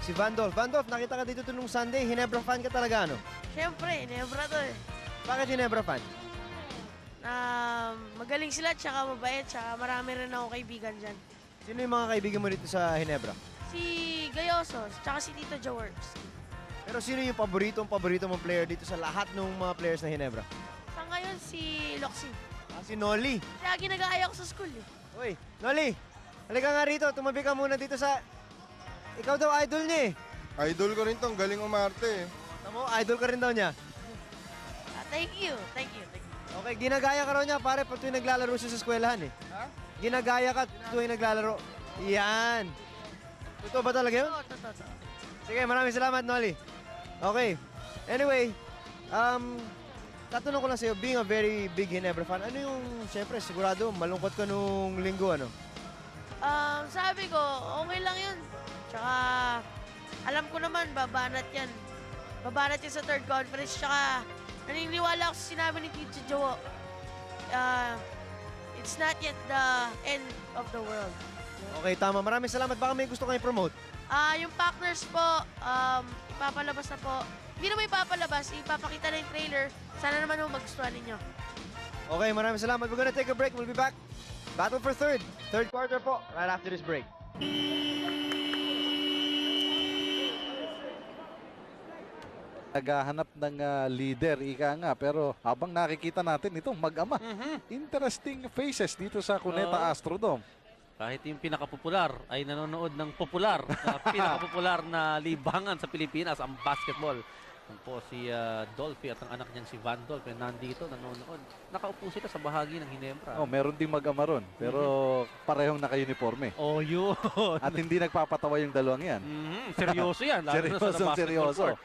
si Vandolph. Vandolph, nakita ka dito nung Sunday. Ginebra fan ka talaga, no? Siyempre, Ginebra to eh. Bakit Ginebra fan? Magaling sila, tsaka mabait, tsaka marami rin ako kaibigan dyan. Sino yung mga kaibigan mo dito sa Ginebra? Si Gayoso, tsaka si Tito Joworks. Pero sino yung paborito mong player dito sa lahat ng mga players na Ginebra? Sa ngayon, si Loxin. Si Noli. Lagi nag-aaya ko sa school eh. Uy, Noli, halika nga rito. Tumabi ka muna dito sa... Ikaw daw idol niya eh. Idol ko rin tong, galing umarte eh. Tamo, idol ka rin daw niya. Thank you, thank you, thank you. Okay, ginagaya ka raw niya pare pag tuwing naglalaro siya sa eskwelahan eh. Ha? Ginagaya ka tuwing naglalaro. Yan. Totoo ba talaga yun? Totoo. Sige, maraming salamat, Noli. Okay. Anyway, tatanong ko lang sa'yo, being a very big Ginebra fan, ano yung, syempre, sigurado, malungkot ka nung linggo, ano? Sabi ko, okay lang yun. Tsaka, alam ko naman, babanat yan. Babanat yan sa third conference. Tsaka, naniniwala ako sa sinabi ni Tito Jowo. It's not yet the end of the world. Okay, tama. Maraming salamat. Baka may gusto kang i-promote. Yung Packers po, ipapalabas na po. Hindi naman ipapalabas, ipapakita na yung trailer. Sana naman mo magustuhan ninyo. Okay, maraming salamat. We're gonna take a break. We'll be back. Battle for third. Third quarter po, right after this break. Naghahanap ng leader, ika nga. Pero habang nakikita natin itong mag-ama, interesting faces dito sa Cuneta Astrodome. Kahit yung pinakapopular ay nanonood ng popular, pinakapopular na libangan sa Pilipinas, ang basketball. Yan po si Dolphy at ang anak niyang si Van Dolphy nandito, nanonood. Nakaupo sila sa bahagi ng Ginebra. Oh, meron ding mag-ama ron, pero parehong naka-uniforme. Oh, yun. At hindi nagpapatawa yung dalawang yan. Seryoso yan. Lalo na sa Seryoso, basketball seryoso. court.